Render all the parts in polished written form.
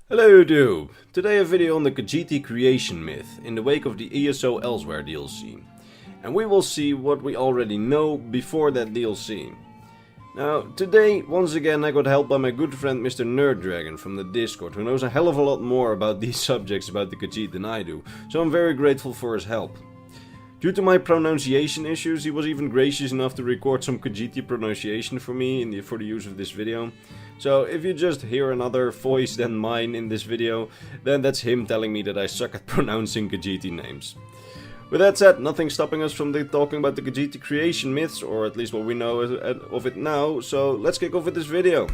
Hello YouTube! Today a video on the Khajiit creation myth in the wake of the ESO Elsewhere DLC. And we will see what we already know before that DLC. Now, today, once again, I got help by my good friend Mr. Nerddragon from the Discord, who knows a hell of a lot more about these subjects about the Khajiit than I do, so I'm very grateful for his help. Due to my pronunciation issues, he was even gracious enough to record some Khajiit pronunciation for me for the use of this video. So if you just hear another voice than mine in this video, then that's him telling me that I suck at pronouncing Khajiit names. With that said, nothing stopping us from talking about the Khajiit creation myths, or at least what we know of it now, so let's kick off with this video.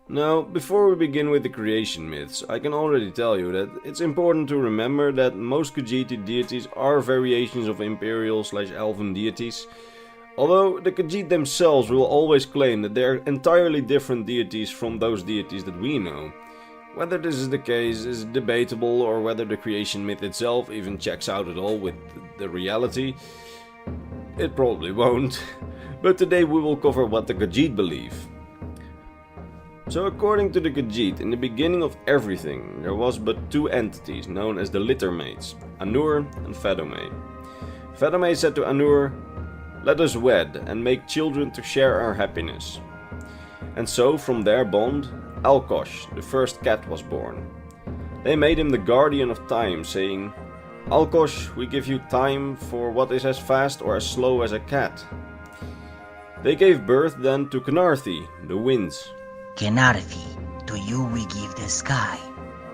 Now, before we begin with the creation myths, I can already tell you that it's important to remember that most Khajiit deities are variations of imperial/elven deities, although the Khajiit themselves will always claim that they are entirely different deities from those deities that we know. Whether this is the case is debatable, or whether the creation myth itself even checks out at all with the reality. It probably won't, but today we will cover what the Khajiit believe. So according to the Khajiit, in the beginning of everything, there was but two entities known as the Littermaids, Anur and Fedome. Fedome said to Anur, "Let us wed and make children to share our happiness." And so from their bond, Alkosh, the first cat, was born. They made him the guardian of time, saying, "Alkosh, we give you time for what is as fast or as slow as a cat." They gave birth then to Knarthi, the winds. Kenarthi, to you we give the sky,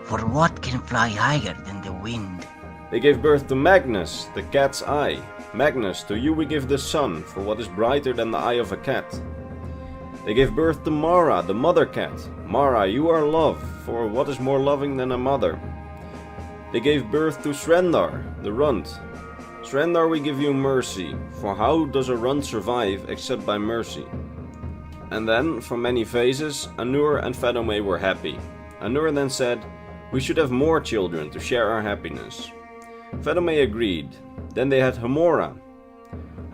for what can fly higher than the wind? They gave birth to Magnus, the cat's eye. Magnus, to you we give the sun, for what is brighter than the eye of a cat. They gave birth to Mara, the mother cat. Mara, you are love, for what is more loving than a mother? They gave birth to Srendar, the runt. Srendar, we give you mercy, for how does a runt survive except by mercy? And then, from many phases, Anur and Fedome were happy. Anur then said, "We should have more children to share our happiness." Fedome agreed. Then they had Hamora.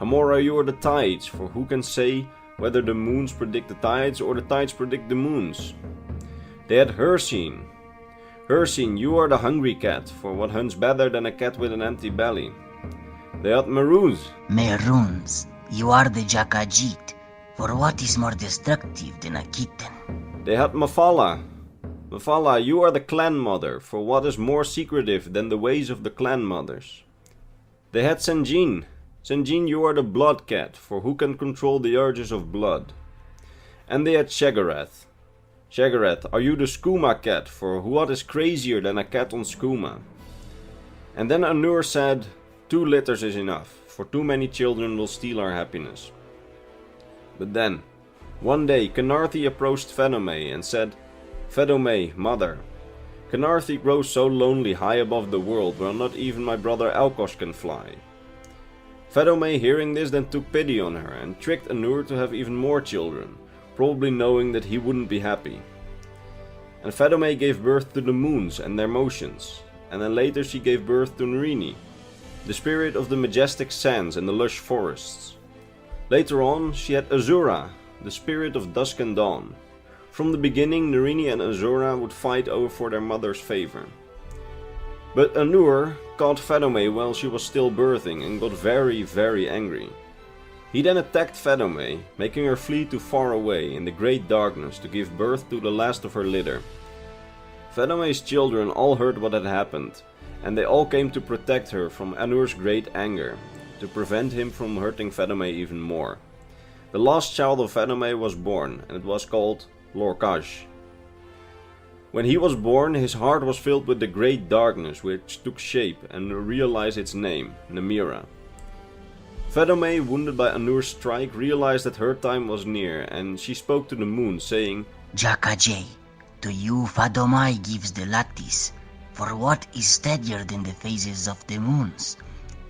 Hamora, you are the tides, for who can say whether the moons predict the tides or the tides predict the moons? They had Hircine. Hircine, you are the hungry cat, for what hunts better than a cat with an empty belly? They had Meruz. Meruns, you are the Jakajit, for what is more destructive than a kitten? They had Mafala. Mafala, you are the clan mother, for what is more secretive than the ways of the clan mothers? They had Senjin. Senjin, you are the blood cat, for who can control the urges of blood? And they had Shagarath. Shagarath, are you the skooma cat, for what is crazier than a cat on skooma? And then Anur said, 2 litters is enough, for too many children will steal our happiness. But then, one day, Knarthi approached Fedome and said, "Fedome, mother, Knarthi grows so lonely high above the world where not even my brother Alkosh can fly." Fedome, hearing this, then took pity on her and tricked Anur to have even more children, probably knowing that he wouldn't be happy. And Fedome gave birth to the moons and their motions, and then later she gave birth to Narini, the spirit of the majestic sands and the lush forests. Later on, she had Azura, the spirit of dusk and dawn. From the beginning, Narini and Azura would fight over for their mother's favor. But Anur caught Fedome while she was still birthing and got very, very angry. He then attacked Fedome, making her flee to far away in the great darkness to give birth to the last of her litter. Fedome's children all heard what had happened, and they all came to protect her from Anur's great anger, to prevent him from hurting Fedome even more. The last child of Fedome was born, and it was called Lorkaj. When he was born, his heart was filled with the great darkness which took shape and realized its name, Namira. Fedome, wounded by Anur's strike, realized that her time was near, and she spoke to the moon, saying, Jakajay, to you Fadomai gives the lattice, for what is steadier than the phases of the moons?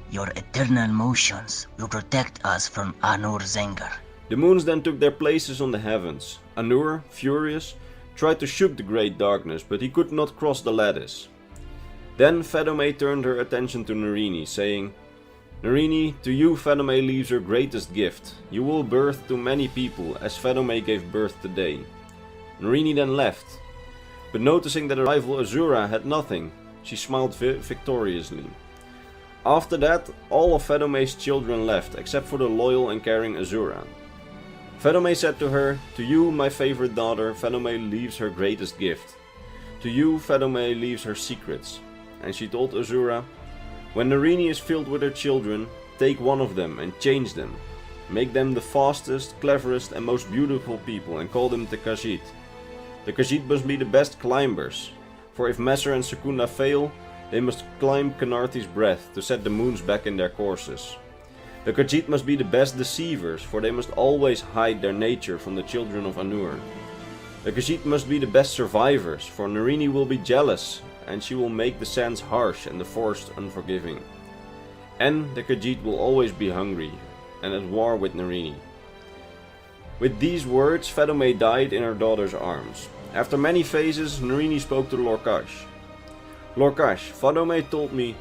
Your eternal motions will protect us from Anur's anger. The moons then took their places on the heavens. Anur, furious, tried to shoot the great darkness, but he could not cross the lattice. Then Fedome turned her attention to Narini, saying, Narini, to you Fedome leaves her greatest gift. You will birth to many people, as Fedome gave birth today. Narini then left, but noticing that her rival Azura had nothing, she smiled victoriously. After that, all of Fedome's children left, except for the loyal and caring Azura. Fedome said to her, to you, my favorite daughter, Fedome leaves her greatest gift. To you, Fedome leaves her secrets. And she told Azura, when Narini is filled with her children, take one of them and change them. Make them the fastest, cleverest and most beautiful people and call them the Khajiit. The Khajiit must be the best climbers, for if Messer and Secunda fail, they must climb Canarthi's breath to set the moons back in their courses. The Khajiit must be the best deceivers, for they must always hide their nature from the children of Anur. The Khajiit must be the best survivors, for Narini will be jealous, and she will make the sands harsh and the forest unforgiving. And the Khajiit will always be hungry, and at war with Narini. With these words, Fedome died in her daughter's arms. After many phases, Narini spoke to Lorcash. Lorcash, Fedome told me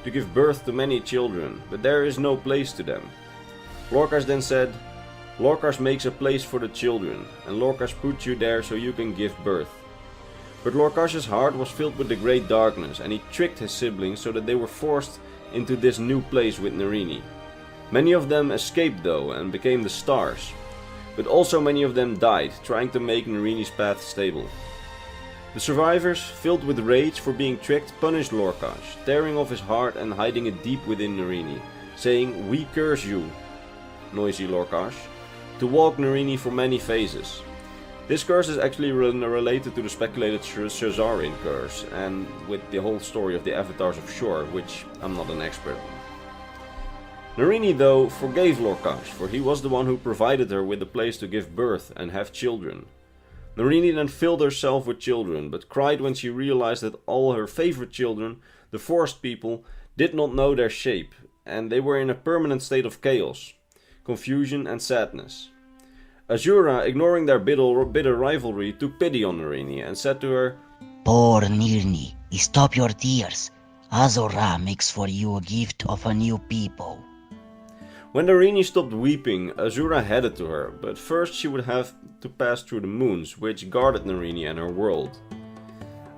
to give birth to many children, but there is no place to them. Lorcash then said, Lorcash makes a place for the children, and Lorcash puts you there so you can give birth. But Lorcash's heart was filled with the great darkness, and he tricked his siblings so that they were forced into this new place with Narini. Many of them escaped though, and became the stars. But also many of them died, trying to make Narini's path stable. The survivors, filled with rage for being tricked, punished Lorcash, tearing off his heart and hiding it deep within Narini, saying, we curse you, noisy Lorcash, to walk Narini for many phases. This curse is actually related to the speculated Shazarian curse, and with the whole story of the avatars of Shor, which I'm not an expert on. Narini though forgave Lorcash, for he was the one who provided her with a place to give birth and have children. Narini then filled herself with children, but cried when she realized that all her favorite children, the forest people, did not know their shape, and they were in a permanent state of chaos, confusion and sadness. Azura, ignoring their bitter rivalry, took pity on Narini and said to her, Poor Nirni, stop your tears. Azura makes for you a gift of a new people. When Narini stopped weeping, Azura headed to her, but first she would have to pass through the moons, which guarded Narini and her world.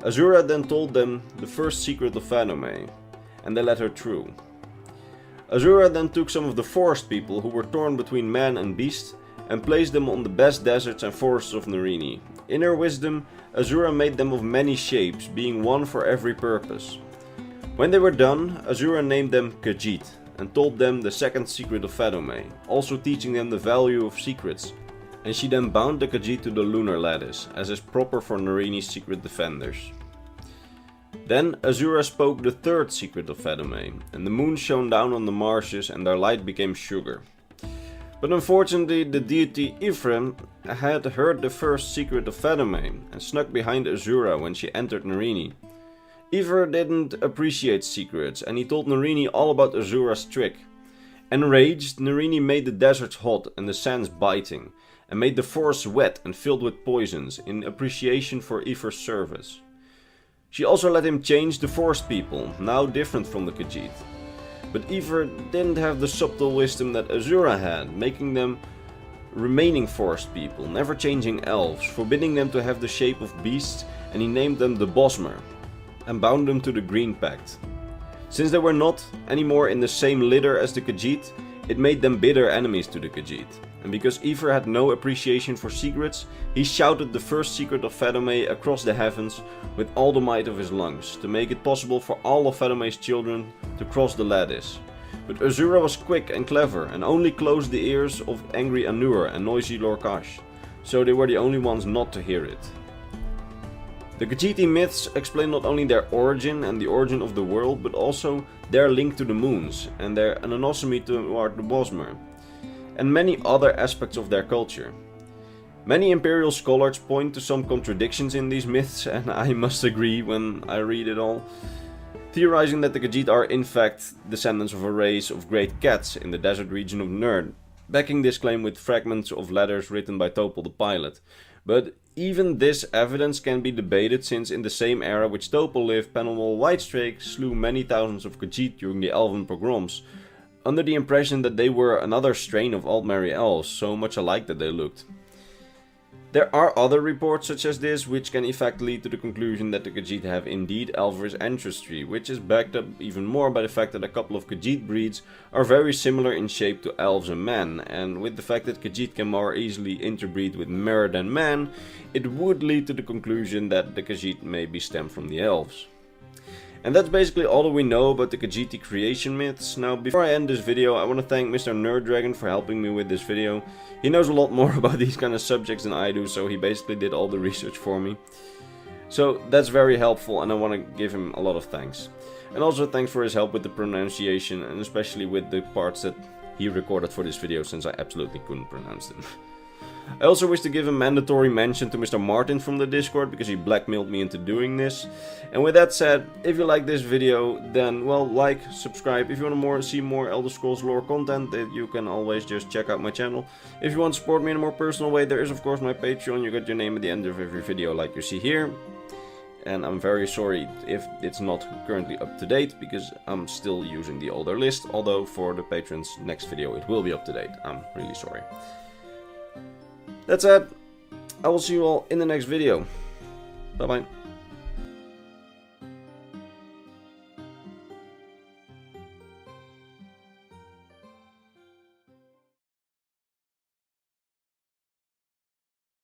Azura then told them the first secret of Fedome, and they let her through. Azura then took some of the forest people who were torn between man and beast, and placed them on the best deserts and forests of Narini. In her wisdom, Azura made them of many shapes, being one for every purpose. When they were done, Azura named them Khajiit, and told them the second secret of Fedome, also teaching them the value of secrets, and she then bound the Khajiit to the lunar lattice, as is proper for Narini's secret defenders. Then Azura spoke the third secret of Fedome, and the moon shone down on the marshes and their light became sugar. But unfortunately, the deity Ifrim had heard the first secret of Fedome and snuck behind Azura when she entered Narini. Ifr didn't appreciate secrets, and he told Narini all about Azura's trick. Enraged, Narini made the deserts hot and the sands biting, and made the forests wet and filled with poisons in appreciation for Ifr's service. She also let him change the forest people, now different from the Khajiit. But Ifr didn't have the subtle wisdom that Azura had, making them remaining forest people, never changing elves, forbidding them to have the shape of beasts, and he named them the Bosmer, and bound them to the Green Pact. Since they were not anymore in the same litter as the Khajiit, it made them bitter enemies to the Khajiit. And because Ifr had no appreciation for secrets, he shouted the first secret of Fedome across the heavens with all the might of his lungs, to make it possible for all of Fedome's children to cross the lattice. But Azura was quick and clever, and only closed the ears of angry Anur and noisy Lorcash, so they were the only ones not to hear it. The Khajiiti myths explain not only their origin and the origin of the world, but also their link to the moons and their anonomy toward the Bosmer, and many other aspects of their culture. Many imperial scholars point to some contradictions in these myths, and I must agree when I read it all, theorizing that the Khajiit are in fact descendants of a race of great cats in the desert region of Nerd, backing this claim with fragments of letters written by Topol the pilot. But even this evidence can be debated, since in the same era which Topol lived, Penelwal Whitestrake slew many thousands of Khajiit during the Elven pogroms, under the impression that they were another strain of Altmerry elves, so much alike that they looked. There are other reports such as this, which can in fact lead to the conclusion that the Khajiit have indeed Elvish ancestry, which is backed up even more by the fact that a couple of Khajiit breeds are very similar in shape to elves and men, and with the fact that Khajiit can more easily interbreed with mer than man, it would lead to the conclusion that the Khajiit may be stemmed from the elves. And that's basically all that we know about the Khajiiti creation myths. Now, before I end this video, I want to thank Mr. Nerddragon for helping me with this video. He knows a lot more about these kind of subjects than I do, so he basically did all the research for me. So that's very helpful, and I want to give him a lot of thanks. And also thanks for his help with the pronunciation, and especially with the parts that he recorded for this video, since I absolutely couldn't pronounce them. I also wish to give a mandatory mention to Mr. Martin from the Discord, because he blackmailed me into doing this. And with that said, if you like this video, then, well, like, subscribe. If you want to see more Elder Scrolls lore content, then you can always just check out my channel. If you want to support me in a more personal way, there is of course my Patreon. You got your name at the end of every video like you see here. And I'm very sorry if it's not currently up to date, because I'm still using the older list, although for the patrons next video it will be up to date. I'm really sorry. That's it. I will see you all in the next video. Bye bye.